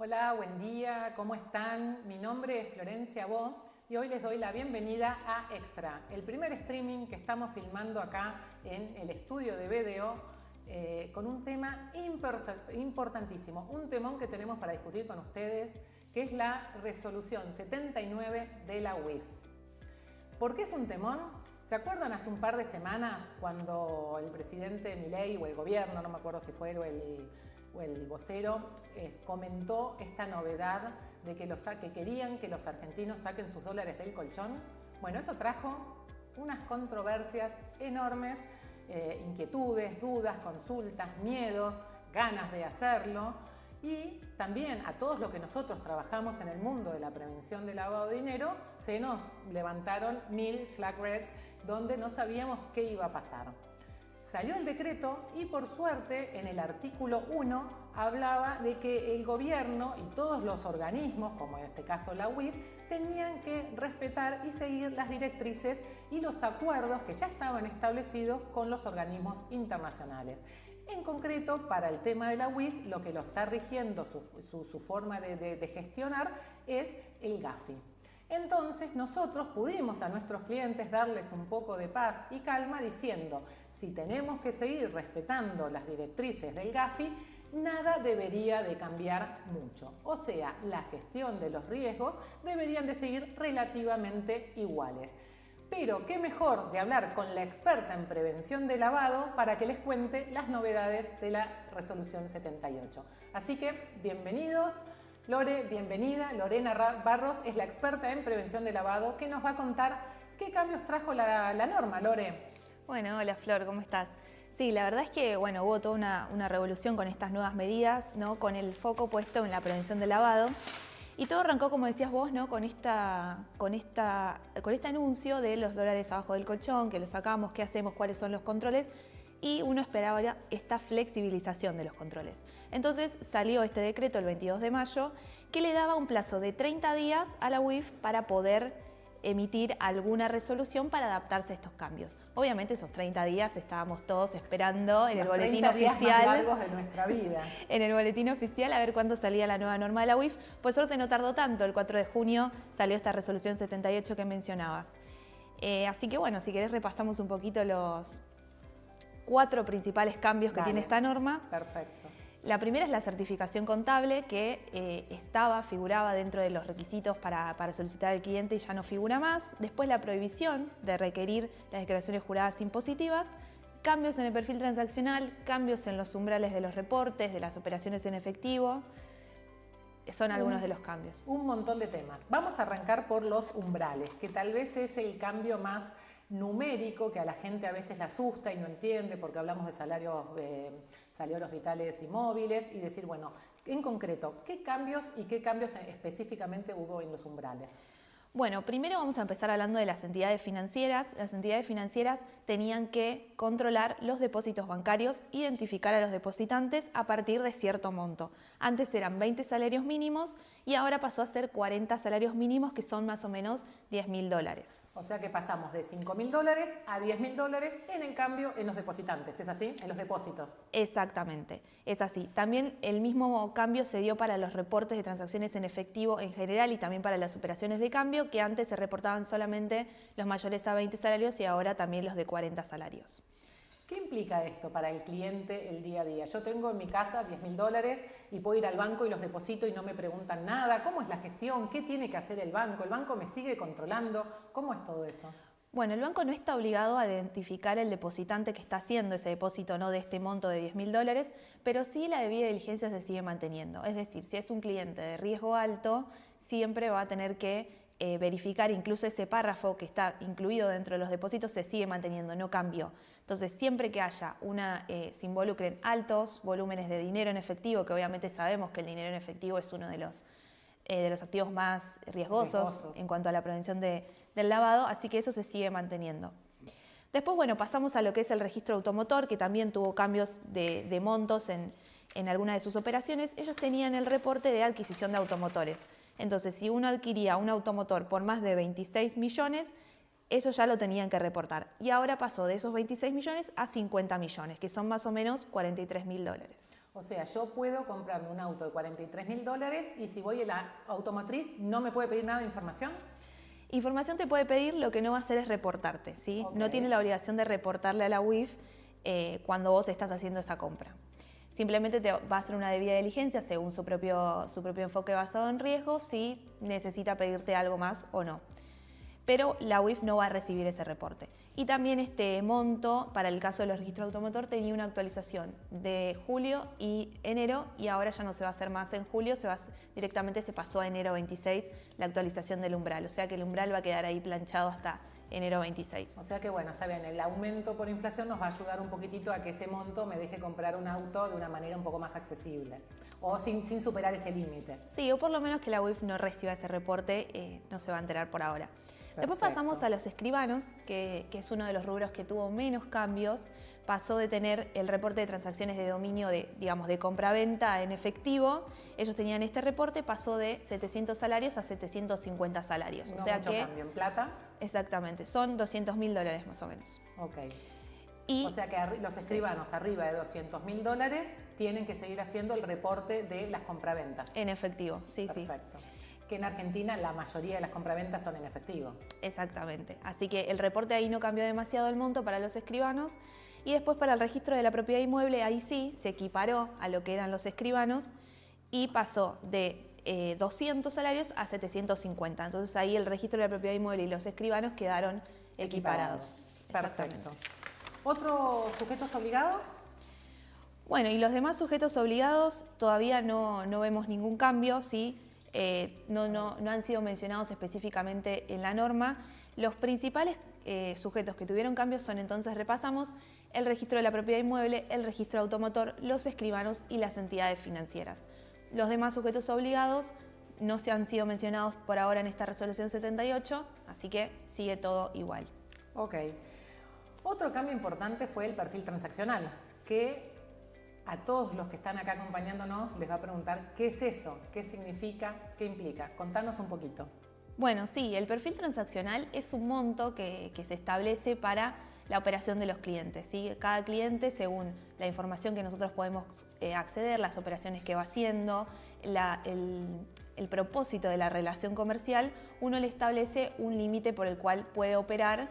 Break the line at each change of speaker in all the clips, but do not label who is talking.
Hola, buen día, ¿cómo están? Mi nombre es Florencia Bo y hoy les doy la bienvenida a Extra, el primer streaming que estamos filmando acá en el estudio de BDO con un tema importantísimo, un temón que tenemos para discutir con ustedes, que es la resolución 79 de la UIF. ¿Por qué es un temón? ¿Se acuerdan hace un par de semanas cuando el presidente Milei o el gobierno, no me acuerdo si fue o el vocero, comentó esta novedad de que querían que los argentinos saquen sus dólares del colchón? Bueno, eso trajo unas controversias enormes, inquietudes, dudas, consultas, miedos, ganas de hacerlo. Y también a todos los que nosotros trabajamos en el mundo de la prevención del lavado de dinero, se nos levantaron 1000 flag reds donde no sabíamos qué iba a pasar. Salió el decreto y por suerte en el artículo 1 hablaba de que el gobierno y todos los organismos, como en este caso la UIF, tenían que respetar y seguir las directrices y los acuerdos que ya estaban establecidos con los organismos internacionales. En concreto, para el tema de la UIF, lo que lo está rigiendo su forma de gestionar es el GAFI. Entonces nosotros pudimos a nuestros clientes darles un poco de paz y calma diciendo, si tenemos que seguir respetando las directrices del GAFI, nada debería de cambiar mucho. O sea, la gestión de los riesgos deberían de seguir relativamente iguales. Pero qué mejor de hablar con la experta en prevención de lavado para que les cuente las novedades de la resolución 78. Así que, bienvenidos. Lore, bienvenida. Lorena Barros es la experta en prevención de lavado que nos va a contar qué cambios trajo la norma, Lore.
Bueno, hola Flor, ¿cómo estás? Sí, la verdad es que hubo toda una revolución con estas nuevas medidas, ¿no? Con el foco puesto en la prevención del lavado. Y todo arrancó, como decías vos, ¿no? con este anuncio de los dólares abajo del colchón, que lo sacamos, qué hacemos, cuáles son los controles, y uno esperaba ya esta flexibilización de los controles. Entonces salió este decreto el 22 de mayo que le daba un plazo de 30 días a la UIF para poder emitir alguna resolución para adaptarse a estos cambios. Obviamente esos 30 días estábamos todos esperando en el boletín oficial. Los 30 días más
largos de nuestra vida.
En el boletín oficial a ver cuándo salía la nueva norma de la UIF. Por suerte no tardó tanto, el 4 de junio salió esta resolución 78 que mencionabas. Así que bueno, si querés repasamos un poquito los 4 principales cambios que tiene esta norma.
Perfecto.
La primera es la certificación contable que figuraba dentro de los requisitos para solicitar al cliente y ya no figura más. Después la prohibición de requerir las declaraciones juradas impositivas, cambios en el perfil transaccional, cambios en los umbrales de los reportes, de las operaciones en efectivo. Son algunos de los cambios.
Un montón de temas. Vamos a arrancar por los umbrales, que tal vez es el cambio más numérico que a la gente a veces le asusta y no entiende porque hablamos de salarios vitales y móviles y decir, bueno, en concreto, ¿qué cambios específicamente hubo en los umbrales?
Bueno, primero vamos a empezar hablando de las entidades financieras. Las entidades financieras tenían que controlar los depósitos bancarios, identificar a los depositantes a partir de cierto monto. Antes eran 20 salarios mínimos y ahora pasó a ser 40 salarios mínimos, que son más o menos $10.000.
O sea que pasamos de $5.000 a $10.000 en el cambio en los depositantes, ¿es así? En los depósitos.
Exactamente, es así. También el mismo cambio se dio para los reportes de transacciones en efectivo en general y también para las operaciones de cambio, que antes se reportaban solamente los mayores a 20 salarios y ahora también los de 40 salarios.
¿Qué implica esto para el cliente el día a día? Yo tengo en mi casa $10.000 y puedo ir al banco y los deposito y no me preguntan nada. ¿Cómo es la gestión? ¿Qué tiene que hacer el banco? ¿El banco me sigue controlando? ¿Cómo es todo eso?
Bueno, el banco no está obligado a identificar el depositante que está haciendo ese depósito, no de este monto de $10.000, pero sí la debida diligencia se sigue manteniendo. Es decir, si es un cliente de riesgo alto, siempre va a tener que verificar, incluso ese párrafo que está incluido dentro de los depósitos se sigue manteniendo, no cambió. Entonces, siempre que haya se involucren altos volúmenes de dinero en efectivo, que obviamente sabemos que el dinero en efectivo es uno de los activos más riesgosos en cuanto a la prevención del lavado, así que eso se sigue manteniendo. Después, bueno, pasamos a lo que es el registro automotor, que también tuvo cambios de montos en algunas de sus operaciones. Ellos tenían el reporte de adquisición de automotores. Entonces, si uno adquiría un automotor por más de 26 millones, eso ya lo tenían que reportar. Y ahora pasó de esos 26 millones a 50 millones, que son más o menos $43.000.
O sea, yo puedo comprarme un auto de $43.000 y si voy a la automotriz no me puede pedir nada de información.
Información te puede pedir, lo que no va a hacer es reportarte, ¿sí?
Ok.
No tiene la obligación de reportarle a la UIF cuando vos estás haciendo esa compra. Simplemente te va a hacer una debida diligencia según su propio enfoque basado en riesgos, si necesita pedirte algo más o no. Pero la UIF no va a recibir ese reporte. Y también este monto, para el caso de los registros automotor, tenía una actualización de julio y enero, y ahora ya no se va a hacer más en julio, directamente se pasó a enero 26 la actualización del umbral. O sea que el umbral va a quedar ahí planchado hasta enero 26.
O sea que bueno, está bien, el aumento por inflación nos va a ayudar un poquitito a que ese monto me deje comprar un auto de una manera un poco más accesible o sin superar ese límite.
Sí, o por lo menos que la UIF no reciba ese reporte, no se va a enterar por ahora. Después pasamos a los escribanos, que es uno de los rubros que tuvo menos cambios. Pasó de tener el reporte de transacciones de dominio de compra-venta en efectivo. Ellos tenían este reporte, pasó de 700 salarios a 750 salarios.
No
o sea
mucho cambio en plata.
Exactamente, son $200.000 más o menos.
Ok. O sea que los escribanos arriba de $200.000 tienen que seguir haciendo el reporte de las compraventas.
En efectivo, sí.
Perfecto. Que en Argentina la mayoría de las compraventas son en efectivo.
Exactamente. Así que el reporte ahí no cambió demasiado el monto para los escribanos. Y después para el registro de la propiedad inmueble, ahí sí, se equiparó a lo que eran los escribanos y pasó de 200 salarios a 750. Entonces ahí el registro de la propiedad inmueble y los escribanos quedaron equiparados.
Perfecto. ¿Otros sujetos obligados?
Bueno, y los demás sujetos obligados todavía no vemos ningún cambio, ¿sí? No han sido mencionados específicamente en la norma. Los principales sujetos que tuvieron cambios son, entonces repasamos, el registro de la propiedad inmueble, el registro automotor, los escribanos y las entidades financieras. Los demás sujetos obligados no se han sido mencionados por ahora en esta resolución 78, así que sigue todo igual.
Ok. Otro cambio importante fue el perfil transaccional, que a todos los que están acá acompañándonos les va a preguntar qué es eso, qué significa, qué implica. Contanos un poquito.
Bueno, sí, el perfil transaccional es un monto que se establece para la operación de los clientes, ¿sí? Cada cliente, según la información que nosotros podemos acceder, las operaciones que va haciendo, el propósito de la relación comercial, uno le establece un límite por el cual puede operar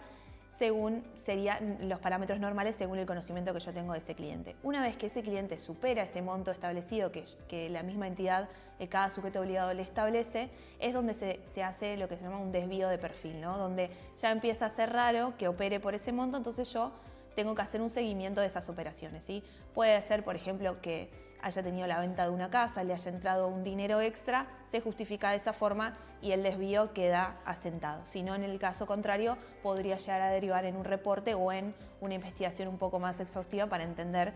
según serían los parámetros normales según el conocimiento que yo tengo de ese cliente. Una vez que ese cliente supera ese monto establecido que la misma entidad, cada sujeto obligado le establece, es donde se hace lo que se llama un desvío de perfil, ¿no? Donde ya empieza a ser raro que opere por ese monto, entonces yo tengo que hacer un seguimiento de esas operaciones, ¿sí? Puede ser, por ejemplo, que haya tenido la venta de una casa, le haya entrado un dinero extra, se justifica de esa forma y el desvío queda asentado. Si no, en el caso contrario, podría llegar a derivar en un reporte o en una investigación un poco más exhaustiva para entender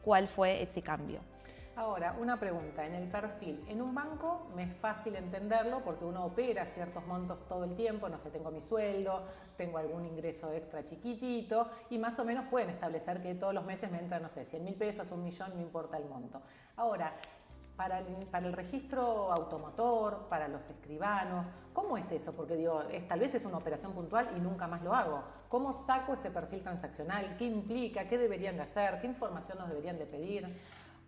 cuál fue ese cambio.
Ahora, una pregunta. En el perfil, en un banco me es fácil entenderlo porque uno opera ciertos montos todo el tiempo, no sé, tengo mi sueldo, tengo algún ingreso extra chiquitito y más o menos pueden establecer que todos los meses me entran, no sé, 100.000 pesos, 1.000.000, no importa el monto. Ahora, para el registro automotor, para los escribanos, ¿cómo es eso? Porque digo, tal vez es una operación puntual y nunca más lo hago. ¿Cómo saco ese perfil transaccional? ¿Qué implica? ¿Qué deberían de hacer? ¿Qué información nos deberían de pedir?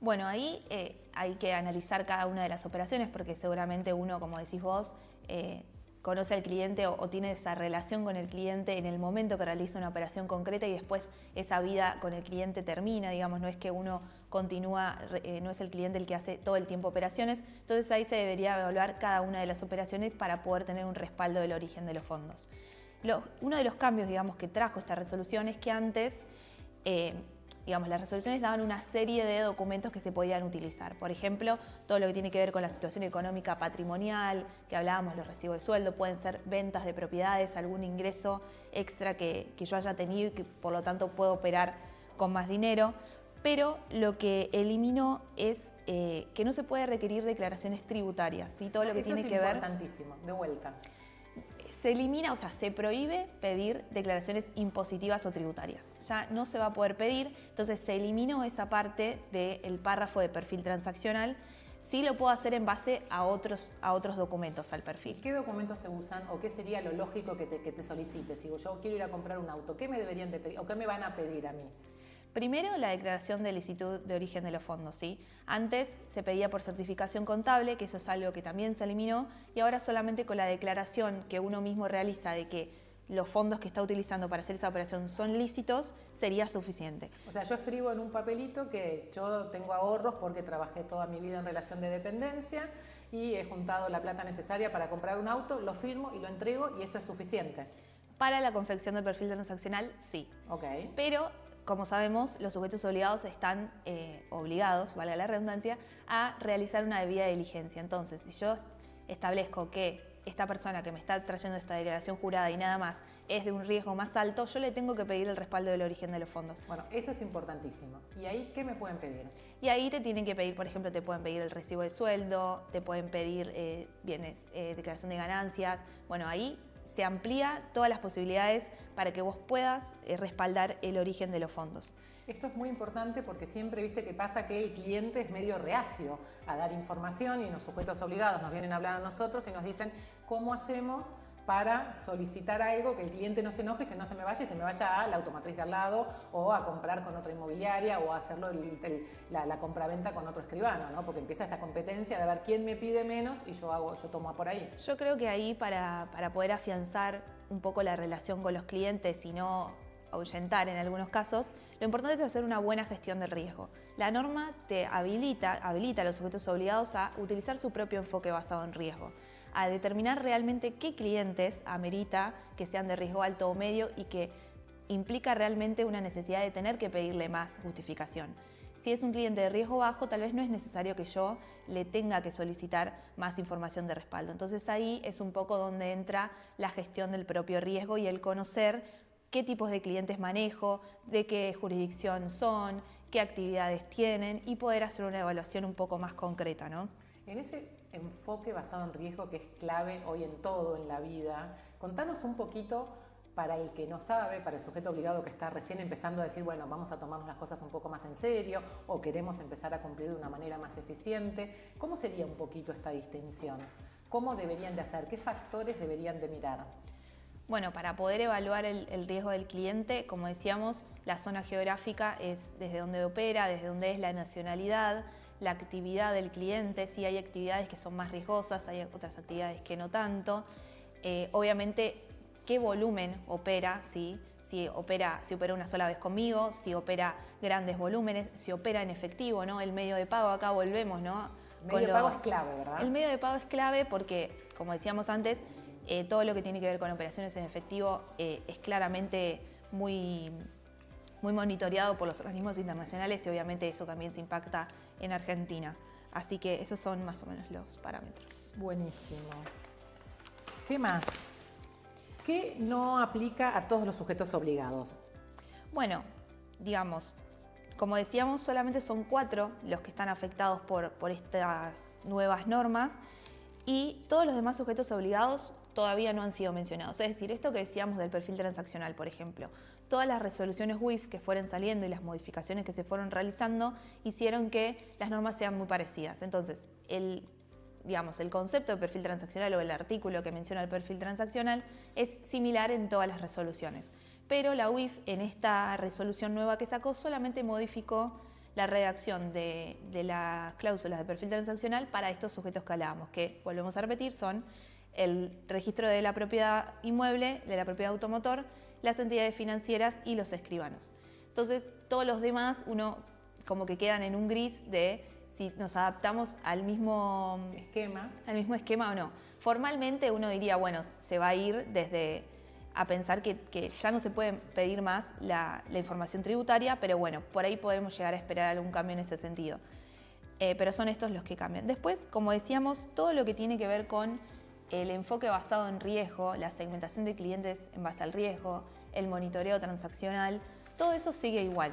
Bueno, ahí hay que analizar cada una de las operaciones porque seguramente uno, como decís vos, conoce al cliente o tiene esa relación con el cliente en el momento que realiza una operación concreta y después esa vida con el cliente termina, digamos, no es que uno continúa, no es el cliente el que hace todo el tiempo operaciones, entonces ahí se debería evaluar cada una de las operaciones para poder tener un respaldo del origen de los fondos. Uno de los cambios, digamos, que trajo esta resolución es que antes las resoluciones daban una serie de documentos que se podían utilizar. Por ejemplo, todo lo que tiene que ver con la situación económica patrimonial, que hablábamos, los recibos de sueldo, pueden ser ventas de propiedades, algún ingreso extra que yo haya tenido y que por lo tanto puedo operar con más dinero. Pero lo que eliminó es que no se puede requerir declaraciones tributarias, ¿sí? Todo lo que tiene que ver...
Eso es importantísimo, de vuelta.
Se elimina, o sea, se prohíbe pedir declaraciones impositivas o tributarias. Ya no se va a poder pedir, entonces se eliminó esa parte del párrafo de perfil transaccional. Sí lo puedo hacer en base a otros documentos al perfil.
¿Qué documentos se usan o qué sería lo lógico que te solicite? Si yo quiero ir a comprar un auto, ¿qué me deberían de pedir o qué me van a pedir a mí?
Primero, la declaración de licitud de origen de los fondos, ¿sí? Antes se pedía por certificación contable, que eso es algo que también se eliminó, y ahora solamente con la declaración que uno mismo realiza de que los fondos que está utilizando para hacer esa operación son lícitos, sería suficiente.
O sea, yo escribo en un papelito que yo tengo ahorros porque trabajé toda mi vida en relación de dependencia y he juntado la plata necesaria para comprar un auto, lo firmo y lo entrego y eso es suficiente.
Para la confección del perfil transaccional, sí.
Ok.
Pero, como sabemos, los sujetos obligados están obligados, valga la redundancia, a realizar una debida diligencia. Entonces, si yo establezco que esta persona que me está trayendo esta declaración jurada y nada más es de un riesgo más alto, yo le tengo que pedir el respaldo del origen de los fondos.
Bueno, eso es importantísimo. ¿Y ahí qué me pueden pedir?
Y ahí te tienen que pedir, por ejemplo, te pueden pedir el recibo de sueldo, te pueden pedir declaración de ganancias. Bueno, ahí se amplía todas las posibilidades para que vos puedas respaldar el origen de los fondos.
Esto es muy importante porque siempre viste que pasa que el cliente es medio reacio a dar información y los sujetos obligados nos vienen a hablar a nosotros y nos dicen cómo hacemos para solicitar algo que el cliente no se enoje y no se me vaya y se me vaya a la automatriz de al lado o a comprar con otra inmobiliaria o a hacerlo la compraventa con otro escribano, ¿no? Porque empieza esa competencia de ver quién me pide menos y yo tomo por ahí.
Yo creo que ahí para poder afianzar un poco la relación con los clientes y no ahuyentar en algunos casos, lo importante es hacer una buena gestión del riesgo. La norma te habilita a los sujetos obligados a utilizar su propio enfoque basado en riesgo, a determinar realmente qué clientes amerita que sean de riesgo alto o medio y que implica realmente una necesidad de tener que pedirle más justificación. Si es un cliente de riesgo bajo, tal vez no es necesario que yo le tenga que solicitar más información de respaldo. Entonces ahí es un poco donde entra la gestión del propio riesgo y el conocer qué tipos de clientes manejo, de qué jurisdicción son, qué actividades tienen y poder hacer una evaluación un poco más concreta, ¿no?
En ese enfoque basado en riesgo que es clave hoy en todo en la vida, contanos un poquito para el que no sabe, para el sujeto obligado que está recién empezando a decir, bueno, vamos a tomarnos las cosas un poco más en serio o queremos empezar a cumplir de una manera más eficiente. ¿Cómo sería un poquito esta distinción? ¿Cómo deberían de hacer? ¿Qué factores deberían de mirar?
Bueno, para poder evaluar el riesgo del cliente, como decíamos, la zona geográfica es desde donde opera, desde donde es la nacionalidad, la actividad del cliente, si hay actividades que son más riesgosas, hay otras actividades que no tanto. Obviamente, qué volumen opera, ¿sí? Si opera una sola vez conmigo, si opera grandes volúmenes, si opera en efectivo, ¿no? El medio de pago, acá volvemos, ¿no?
El medio de pago es clave, ¿verdad?
El medio de pago es clave porque, como decíamos antes, todo lo que tiene que ver con operaciones en efectivo es claramente muy monitoreado por los organismos internacionales y obviamente eso también se impacta en Argentina. Así que esos son más o menos los parámetros.
Buenísimo. ¿Qué más? ¿Qué no aplica a todos los sujetos obligados?
Bueno, digamos, como decíamos, solamente son 4 los que están afectados por estas nuevas normas y todos los demás sujetos obligados todavía no han sido mencionados. Es decir, esto que decíamos del perfil transaccional, por ejemplo, todas las resoluciones WIF que fueron saliendo y las modificaciones que se fueron realizando hicieron que las normas sean muy parecidas. Entonces, el concepto de perfil transaccional o el artículo que menciona el perfil transaccional es similar en todas las resoluciones. Pero la UIF en esta resolución nueva que sacó solamente modificó la redacción de las cláusulas de perfil transaccional para estos sujetos que hablábamos, que, volvemos a repetir, son el registro de la propiedad inmueble, de la propiedad automotor, las entidades financieras y los escribanos. Entonces, todos los demás, uno como que quedan en un gris de si nos adaptamos al mismo esquema o no. Formalmente uno diría, bueno, se va a ir desde a pensar que ya no se puede pedir más la información tributaria, pero bueno, por ahí podemos llegar a esperar algún cambio en ese sentido. Pero son estos los que cambian. Después, como decíamos, todo lo que tiene que ver con el enfoque basado en riesgo, la segmentación de clientes en base al riesgo, el monitoreo transaccional, todo eso sigue igual.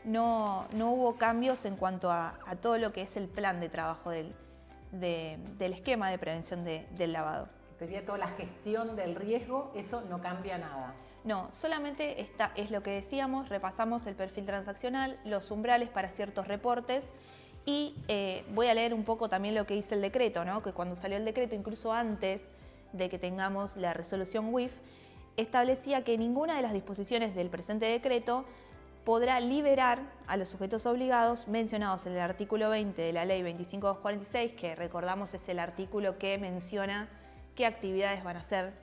No hubo cambios en cuanto a todo lo que es el plan de trabajo del esquema de prevención del lavado.
Sería toda la gestión del riesgo, eso no cambia nada.
No, solamente es lo que decíamos, repasamos el perfil transaccional, los umbrales para ciertos reportes y voy a leer un poco también lo que dice el decreto, ¿no? Que cuando salió el decreto, incluso antes de que tengamos la resolución WIF, establecía que ninguna de las disposiciones del presente decreto podrá liberar a los sujetos obligados mencionados en el artículo 20 de la Ley 25.246, que recordamos es el artículo que menciona qué actividades van a ser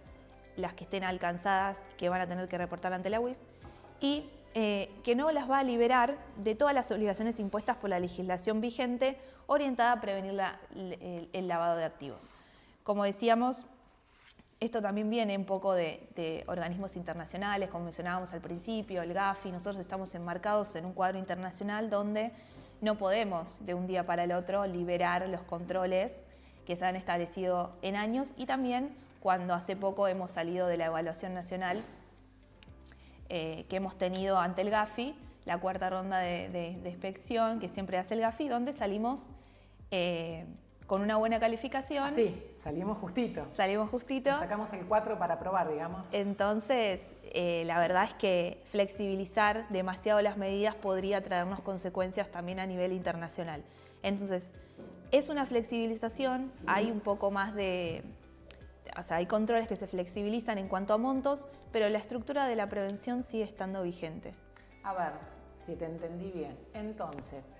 las que estén alcanzadas, que van a tener que reportar ante la UIF, y que no las va a liberar de todas las obligaciones impuestas por la legislación vigente orientada a prevenir el lavado de activos. Como decíamos, esto también viene un poco de organismos internacionales, como mencionábamos al principio, el Gafi. Nosotros estamos enmarcados en un cuadro internacional donde no podemos de un día para el otro liberar los controles que se han establecido en años, y también cuando hace poco hemos salido de la evaluación nacional que hemos tenido ante el Gafi, la cuarta ronda de inspección que siempre hace el Gafi, donde salimos con una buena calificación.
Sí, salimos justito.
Salimos justito.
Nos sacamos el 4 para probar, digamos.
Entonces, la verdad es que flexibilizar demasiado las medidas podría traernos consecuencias también a nivel internacional. Entonces, es una flexibilización, hay un poco más o sea, hay controles que se flexibilizan en cuanto a montos, pero la estructura de la prevención sigue estando vigente.
A ver, si te entendí bien. Entonces,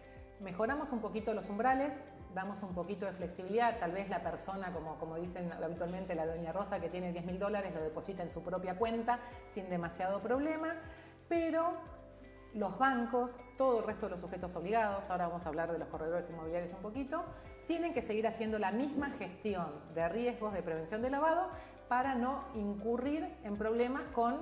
mejoramos un poquito los umbrales, damos un poquito de flexibilidad, tal vez la persona, como dicen habitualmente la doña Rosa, que tiene $10.000, lo deposita en su propia cuenta sin demasiado problema, pero los bancos, todo el resto de los sujetos obligados, ahora vamos a hablar de los corredores inmobiliarios un poquito, tienen que seguir haciendo la misma gestión de riesgos de prevención de lavado para no incurrir en problemas con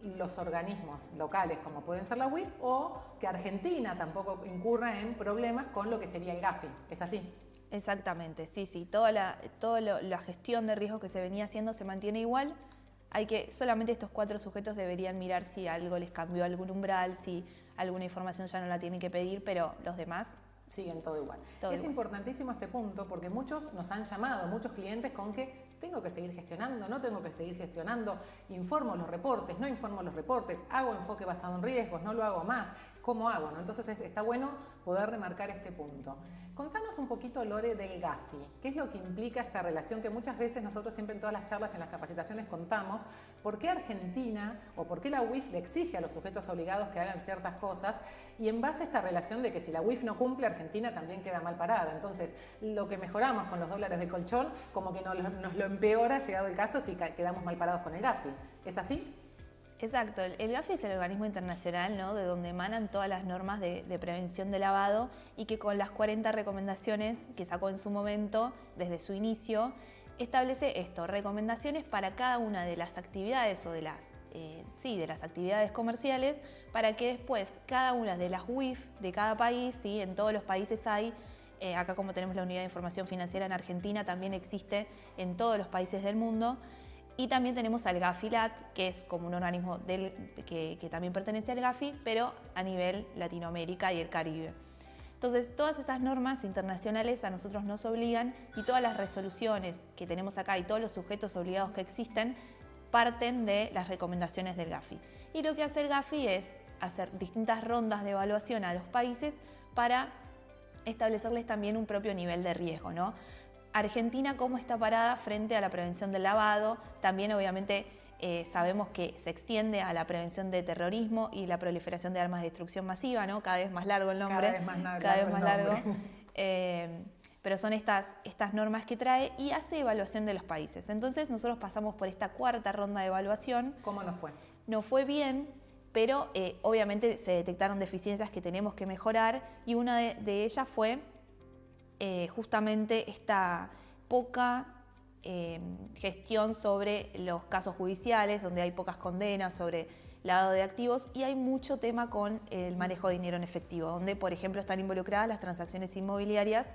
los organismos locales, como pueden ser la UIF, o que Argentina tampoco incurra en problemas con lo que sería el Gafi. ¿Es así?
Exactamente, sí. Toda la gestión de riesgos que se venía haciendo se mantiene igual. Solamente estos 4 sujetos deberían mirar si algo les cambió algún umbral, si alguna información ya no la tienen que pedir, pero los demás
siguen todo igual.
Todo
es
igual.
Importantísimo este punto porque muchos nos han llamado, muchos clientes con que tengo que seguir gestionando, no tengo que seguir gestionando, informo los reportes, no informo los reportes, hago enfoque basado en riesgos, no lo hago más, ¿cómo hago? ¿No? Entonces está bueno poder remarcar este punto. Contanos un poquito, Lore, del Gafi. ¿Qué es lo que implica esta relación que muchas veces nosotros siempre en todas las charlas y en las capacitaciones contamos? ¿Por qué Argentina o por qué la UIF le exige a los sujetos obligados que hagan ciertas cosas? Y en base a esta relación de que si la UIF no cumple, Argentina también queda mal parada. Entonces, lo que mejoramos con los dólares de colchón, como que nos lo empeora, llegado el caso, si quedamos mal parados con el Gafi. ¿Es así?
Exacto, el Gafi es el organismo internacional, ¿no?, de donde emanan todas las normas de prevención de lavado, y que con las 40 recomendaciones que sacó en su momento, desde su inicio, establece esto, recomendaciones para cada una de las actividades o de las actividades comerciales, para que después cada una de las UIF de cada país, ¿sí?, en todos los países hay, acá como tenemos la Unidad de Información Financiera en Argentina, también existe en todos los países del mundo. Y también tenemos al Gafilat, que es como un organismo que también pertenece al Gafi, pero a nivel Latinoamérica y el Caribe. Entonces, todas esas normas internacionales a nosotros nos obligan, y todas las resoluciones que tenemos acá y todos los sujetos obligados que existen parten de las recomendaciones del Gafi. Y lo que hace el Gafi es hacer distintas rondas de evaluación a los países para establecerles también un propio nivel de riesgo, ¿no? Argentina, cómo está parada frente a la prevención del lavado. También obviamente sabemos que se extiende a la prevención de terrorismo y la proliferación de armas de destrucción masiva, ¿no? Cada vez más largo el nombre.
Cada vez más largo.
Pero son estas normas que trae, y hace evaluación de los países. Entonces nosotros pasamos por esta cuarta ronda de evaluación.
¿Cómo nos fue?
No fue bien, pero obviamente se detectaron deficiencias que tenemos que mejorar, y una de ellas fue justamente esta poca gestión sobre los casos judiciales, donde hay pocas condenas sobre lavado de activos, y hay mucho tema con el manejo de dinero en efectivo, donde por ejemplo están involucradas las transacciones inmobiliarias,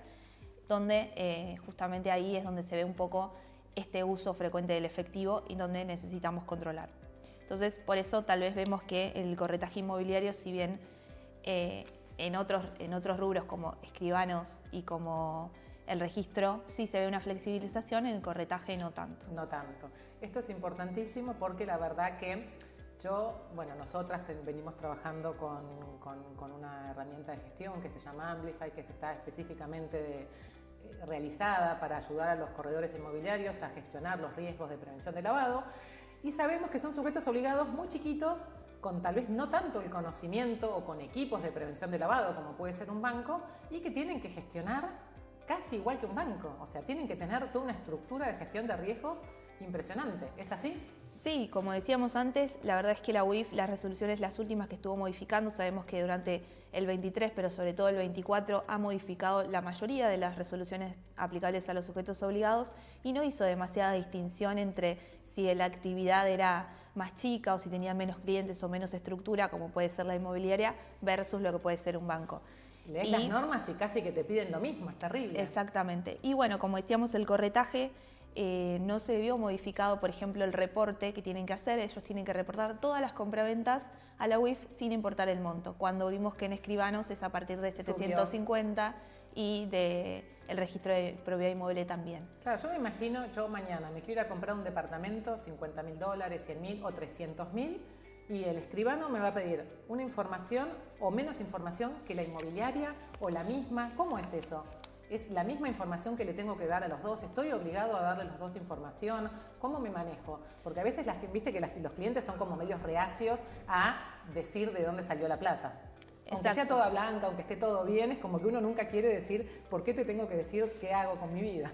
donde justamente ahí es donde se ve un poco este uso frecuente del efectivo y donde necesitamos controlar. Entonces, por eso tal vez vemos que el corretaje inmobiliario, si bien en otros rubros como escribanos y como el registro sí se ve una flexibilización, en el corretaje no tanto.
No tanto. Esto es importantísimo porque la verdad que nosotras venimos trabajando con una herramienta de gestión que se llama Amplify, que está específicamente realizada para ayudar a los corredores inmobiliarios a gestionar los riesgos de prevención de lavado, y sabemos que son sujetos obligados muy chiquitos, con tal vez no tanto el conocimiento o con equipos de prevención de lavado como puede ser un banco y que tienen que gestionar casi igual que un banco. O sea, tienen que tener toda una estructura de gestión de riesgos impresionante. ¿Es así?
Sí, como decíamos antes, la verdad es que la UIF, las resoluciones, las últimas que estuvo modificando, sabemos que durante el 23, pero sobre todo el 24, ha modificado la mayoría de las resoluciones aplicables a los sujetos obligados y no hizo demasiada distinción entre si la actividad era más chica o si tenía menos clientes o menos estructura, como puede ser la inmobiliaria, versus lo que puede ser un banco.
Lees las normas y casi que te piden lo mismo, es terrible.
Exactamente. Y bueno, como decíamos, el corretaje no se vio modificado, por ejemplo, el reporte que tienen que hacer. Ellos tienen que reportar todas las compraventas a la UIF sin importar el monto. Cuando vimos que en escribanos es a partir de 750 y el registro de propiedad inmueble también.
Claro, yo me imagino, yo mañana me quiero ir a comprar un departamento, $50.000, $100.000 o $300.000, y el escribano me va a pedir una información o menos información que la inmobiliaria o la misma. ¿Cómo es eso? ¿Es la misma información que le tengo que dar a los dos? ¿Estoy obligado a darle a los dos información? ¿Cómo me manejo? Porque a veces viste que los clientes son como medios reacios a decir de dónde salió la plata. Aunque sea toda blanca, aunque esté todo bien, es como que uno nunca quiere decir por qué te tengo que decir qué hago con mi vida.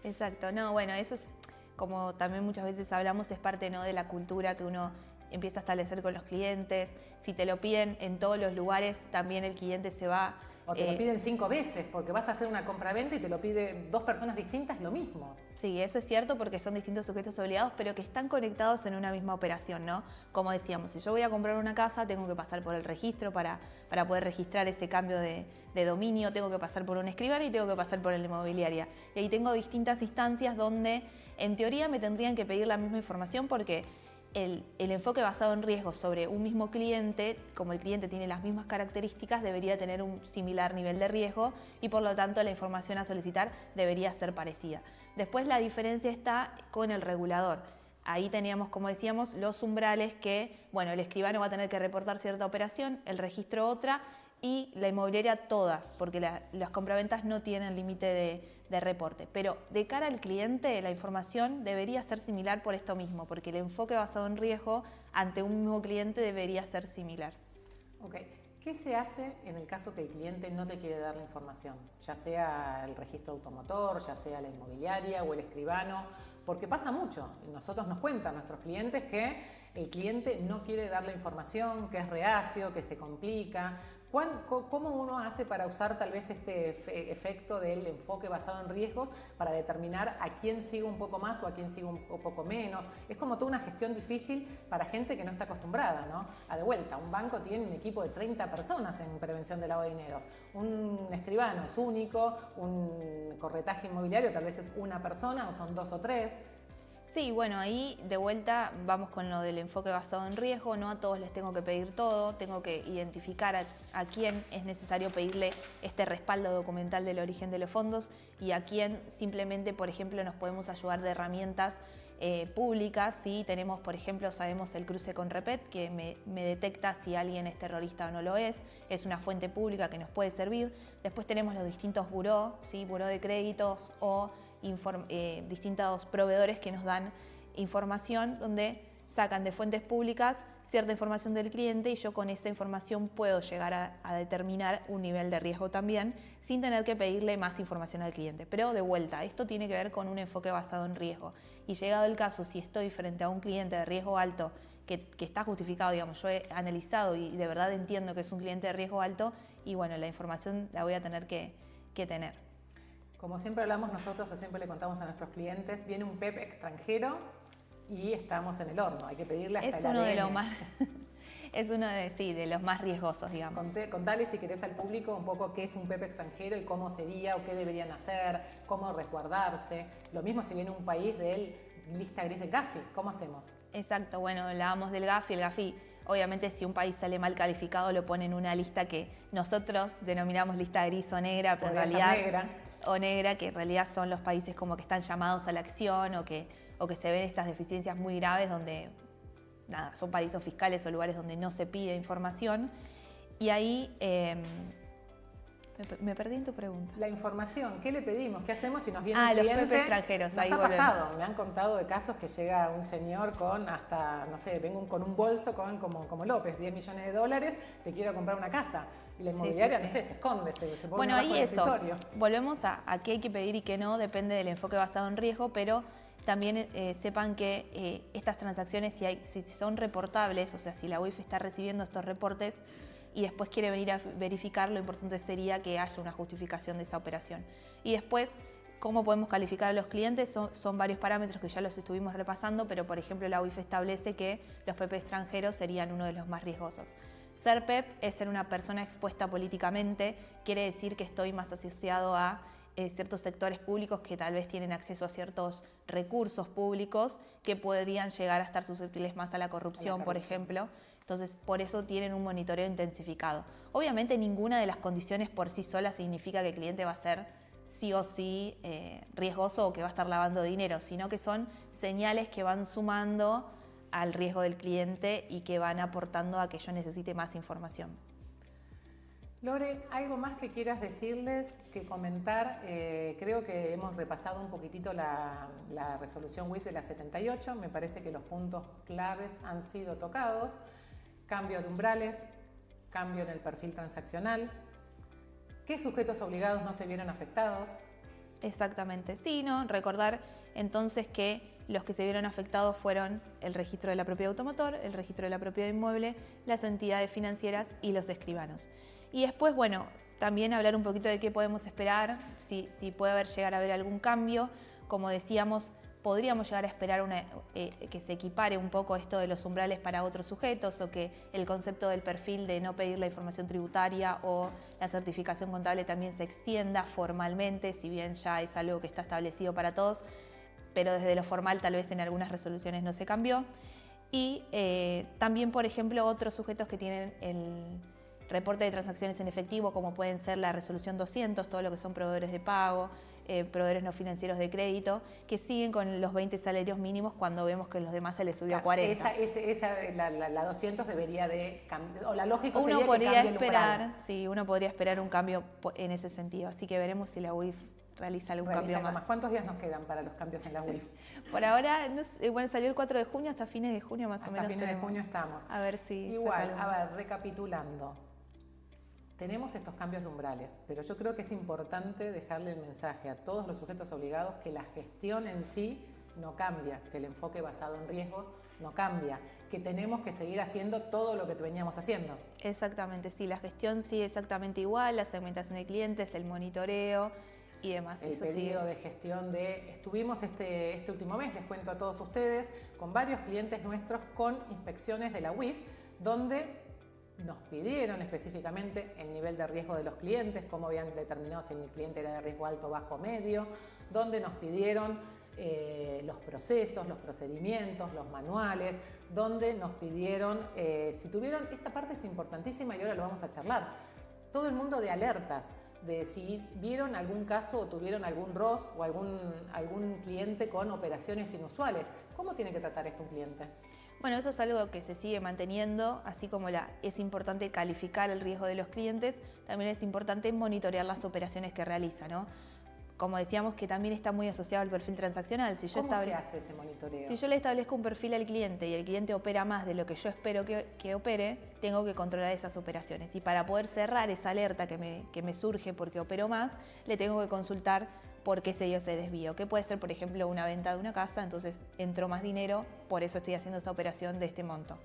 Exacto, no, bueno, eso es, como también muchas veces hablamos, es parte, ¿no?, de la cultura que uno empieza a establecer con los clientes. Si te lo piden en todos los lugares, también el cliente se va.
O te lo piden 5 veces, porque vas a hacer una compraventa y te lo pide 2 personas distintas, lo mismo.
Sí, eso es cierto, porque son distintos sujetos obligados, pero que están conectados en una misma operación, ¿no? Como decíamos, si yo voy a comprar una casa, tengo que pasar por el registro para poder registrar ese cambio de dominio, tengo que pasar por un escribano y tengo que pasar por la inmobiliaria. Y ahí tengo distintas instancias donde, en teoría, me tendrían que pedir la misma información, porque el enfoque basado en riesgos sobre un mismo cliente, como el cliente tiene las mismas características, debería tener un similar nivel de riesgo y por lo tanto la información a solicitar debería ser parecida. Después la diferencia está con el regulador. Ahí teníamos, como decíamos, los umbrales que, bueno, el escribano va a tener que reportar cierta operación, el registro otra y la inmobiliaria todas, porque las compraventas no tienen límite de reporte. Pero de cara al cliente, la información debería ser similar por esto mismo, porque el enfoque basado en riesgo ante un mismo cliente debería ser similar.
Ok. ¿Qué se hace en el caso que el cliente no te quiere dar la información? Ya sea el registro automotor, ya sea la inmobiliaria o el escribano, porque pasa mucho. Nosotros nos cuentan nuestros clientes que el cliente no quiere dar la información, que es reacio, que se complica. ¿Cómo uno hace para usar tal vez este efecto del enfoque basado en riesgos para determinar a quién sigue un poco más o a quién sigue un poco menos? Es como toda una gestión difícil para gente que no está acostumbrada, ¿no? De vuelta, un banco tiene un equipo de 30 personas en prevención de lavado de dineros. Un escribano es único, un corretaje inmobiliario tal vez es una persona o son 2 o 3.
Sí, bueno, ahí de vuelta vamos con lo del enfoque basado en riesgo. No a todos les tengo que pedir todo, tengo que identificar a quién es necesario pedirle este respaldo documental del origen de los fondos y a quién simplemente, por ejemplo, nos podemos ayudar de herramientas públicas. Si tenemos, por ejemplo, sabemos el cruce con Repet, que me detecta si alguien es terrorista o no lo es una fuente pública que nos puede servir. Después tenemos los distintos buró, ¿sí? Buró de créditos o distintos proveedores que nos dan información donde sacan de fuentes públicas cierta información del cliente y yo con esa información puedo llegar a determinar un nivel de riesgo también sin tener que pedirle más información al cliente. Pero de vuelta, esto tiene que ver con un enfoque basado en riesgo y llegado el caso, si estoy frente a un cliente de riesgo alto que está justificado, digamos, yo he analizado y de verdad entiendo que es un cliente de riesgo alto y bueno, la información la voy a tener que tener.
Como siempre hablamos nosotros, o siempre le contamos a nuestros clientes, viene un PEP extranjero y estamos en el horno, hay que pedirle hasta
el ADN. Es uno de los más riesgosos, digamos.
Contale, si querés, al público un poco qué es un PEP extranjero y cómo sería o qué deberían hacer, cómo resguardarse. Lo mismo si viene un país de lista gris del Gafi, ¿cómo hacemos?
Exacto, bueno, hablábamos del Gafi. El Gafi, obviamente, si un país sale mal calificado, lo pone en una lista que nosotros denominamos lista gris o negra, pero en realidad... o negra, que en realidad son los países como que están llamados a la acción o que se ven estas deficiencias muy graves donde, nada, son paraísos fiscales o lugares donde no se pide información. Y ahí Me perdí en tu pregunta.
La información, ¿qué le pedimos? ¿Qué hacemos si nos viene un
los
cliente?
PP extranjeros,
Nos
ahí
ha
volvemos.
pasado, me han contado de casos que llega un señor con hasta, no sé, vengo con un bolso como López, 10 millones de dólares, te quiero comprar una casa. Y la inmobiliaria, no sé, se esconde, se pone abajo del escritorio.
Volvemos a qué hay que pedir y qué no, depende del enfoque basado en riesgo, pero también sepan que estas transacciones, si son reportables, o sea, si la UIF está recibiendo estos reportes, y después quiere venir a verificar, lo importante sería que haya una justificación de esa operación. Y después, ¿cómo podemos calificar a los clientes? Son varios parámetros que ya los estuvimos repasando, pero por ejemplo la UIF establece que los PP extranjeros serían uno de los más riesgosos. Ser PEP es ser una persona expuesta políticamente, quiere decir que estoy más asociado a ciertos sectores públicos que tal vez tienen acceso a ciertos recursos públicos que podrían llegar a estar susceptibles más a la corrupción, por ejemplo. Entonces, por eso tienen un monitoreo intensificado. Obviamente, ninguna de las condiciones por sí sola significa que el cliente va a ser sí o sí riesgoso o que va a estar lavando dinero, sino que son señales que van sumando al riesgo del cliente y que van aportando a que yo necesite más información.
Lore, ¿algo más que quieras decirles, que comentar? Creo que hemos repasado un poquitito la resolución UIF de la 78, me parece que los puntos claves han sido tocados. Cambio de umbrales, cambio en el perfil transaccional. ¿Qué sujetos obligados no se vieron afectados?
Exactamente, sí, ¿no? Recordar entonces que los que se vieron afectados fueron el registro de la propiedad automotor, el registro de la propiedad inmueble, las entidades financieras y los escribanos. Y después, bueno, también hablar un poquito de qué podemos esperar, si puede llegar a haber algún cambio. Como decíamos, podríamos llegar a esperar que se equipare un poco esto de los umbrales para otros sujetos o que el concepto del perfil de no pedir la información tributaria o la certificación contable también se extienda formalmente, si bien ya es algo que está establecido para todos, pero desde lo formal tal vez en algunas resoluciones no se cambió. Y también, por ejemplo, otros sujetos que tienen el reporte de transacciones en efectivo, como pueden ser la resolución 200, todo lo que son proveedores de pago, proveedores no financieros de crédito, que siguen con los 20 salarios mínimos cuando vemos que los demás se les subió a 40.
La 200 debería de cambiar, o la lógica
uno
sería
podría
que cambie
esperar,
el umbral.
sí, uno podría esperar un cambio en ese sentido, así que veremos si la UIF realiza algún cambio más.
¿Cuántos días nos quedan para los cambios en la UIF?
Por ahora, no sé, bueno, salió el 4 de junio, hasta fines de junio más o menos.
Hasta fines de junio estamos.
A ver si...
Igual, a ver, recapitulando. Tenemos estos cambios de umbrales, pero yo creo que es importante dejarle el mensaje a todos los sujetos obligados que la gestión en sí no cambia, que el enfoque basado en riesgos no cambia, que tenemos que seguir haciendo todo lo que veníamos haciendo.
Exactamente, sí, la gestión sigue exactamente igual, la segmentación de clientes, el monitoreo y demás.
El pedido de gestión estuvimos este último mes, les cuento a todos ustedes, con varios clientes nuestros con inspecciones de la UIF, donde nos pidieron específicamente el nivel de riesgo de los clientes, cómo habían determinado si el cliente era de riesgo alto, bajo, medio, donde nos pidieron los procesos, los procedimientos, los manuales, donde nos pidieron, si tuvieron, esta parte es importantísima y ahora lo vamos a charlar, todo el mundo de alertas, de si vieron algún caso o tuvieron algún ROS o algún cliente con operaciones inusuales. ¿Cómo tiene que tratar esto un cliente?
Bueno, eso es algo que se sigue manteniendo, así como es importante calificar el riesgo de los clientes, también es importante monitorear las operaciones que realiza, ¿no? Como decíamos, que también está muy asociado al perfil transaccional.
¿Cómo se hace ese monitoreo?
Si yo le establezco un perfil al cliente y el cliente opera más de lo que yo espero que opere, tengo que controlar esas operaciones. Y para poder cerrar esa alerta que me surge porque operó más, le tengo que consultar por qué se dio ese desvío. Que puede ser, por ejemplo, una venta de una casa, entonces entró más dinero, por eso estoy haciendo esta operación de este monto.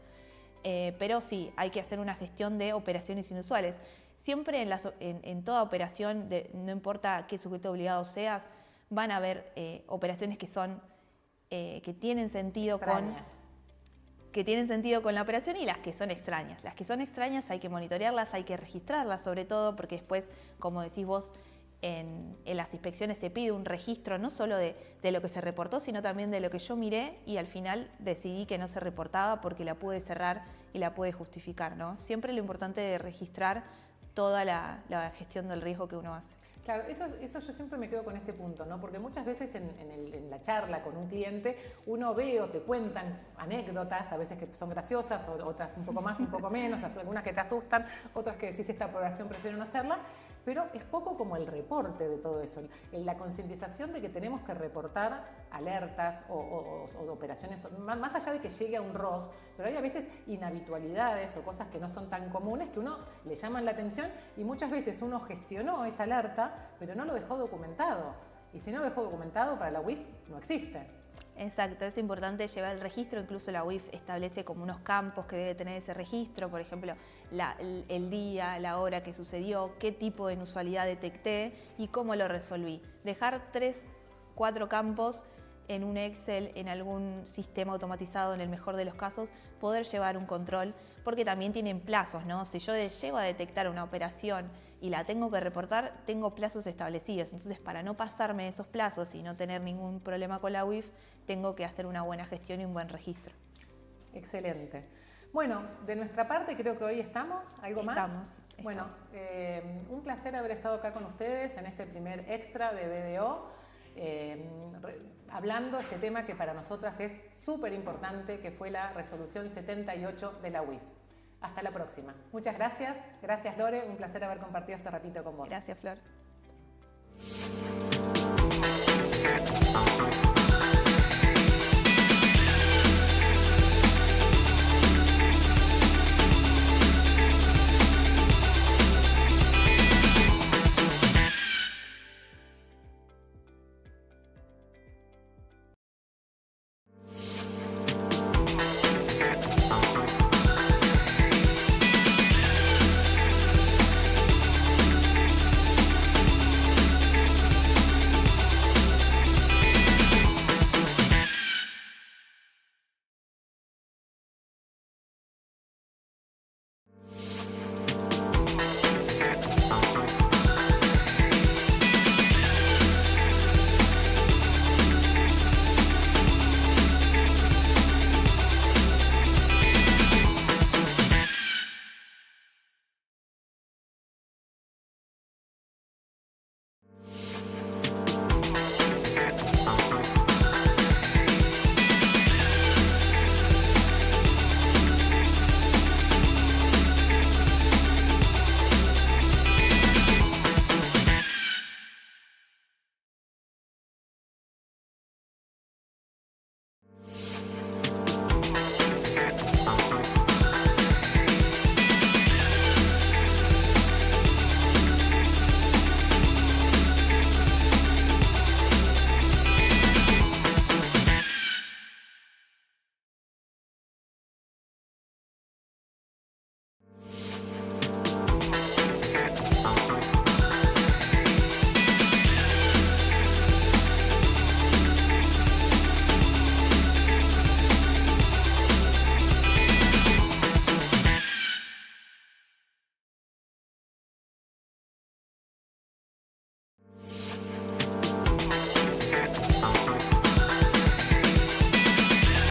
Pero sí, hay que hacer una gestión de operaciones inusuales. Siempre en toda operación, no importa qué sujeto obligado seas, van a haber operaciones que tienen sentido con la operación y las que son extrañas. Las que son extrañas hay que monitorearlas, hay que registrarlas sobre todo, porque después, como decís vos, en las inspecciones se pide un registro no solo de lo que se reportó, sino también de lo que yo miré y al final decidí que no se reportaba porque la pude cerrar y la pude justificar, ¿no? Siempre lo importante es registrar toda la gestión del riesgo que uno hace.
Claro, eso yo siempre me quedo con ese punto, ¿no? Porque muchas veces en la charla con un cliente uno ve o te cuentan anécdotas, a veces que son graciosas, otras un poco más, un poco menos, algunas que te asustan, otras que decís esta operación prefiero no hacerla, pero es poco como el reporte de todo eso, la concientización de que tenemos que reportar alertas o operaciones, más allá de que llegue a un ROS, pero hay a veces inhabitualidades o cosas que no son tan comunes que uno le llaman la atención y muchas veces uno gestionó esa alerta, pero no lo dejó documentado. Y si no lo dejó documentado, para la UIF no existe.
Exacto, es importante llevar el registro, incluso la UIF establece como unos campos que debe tener ese registro, por ejemplo, el día, la hora que sucedió, qué tipo de inusualidad detecté y cómo lo resolví. Dejar 3, 4 campos en un Excel, en algún sistema automatizado, en el mejor de los casos, poder llevar un control, porque también tienen plazos, ¿no? Si yo llego a detectar una operación y la tengo que reportar, tengo plazos establecidos. Entonces, para no pasarme esos plazos y no tener ningún problema con la UIF, tengo que hacer una buena gestión y un buen registro.
Excelente. Bueno, de nuestra parte creo que hoy estamos. ¿Algo más?
Estamos.
Bueno, un placer haber estado acá con ustedes en este primer extra de BDO, hablando este tema que para nosotras es súper importante, que fue la resolución 78 de la UIF. Hasta la próxima. Muchas gracias. Gracias, Lore. Un placer haber compartido este ratito con vos.
Gracias, Flor.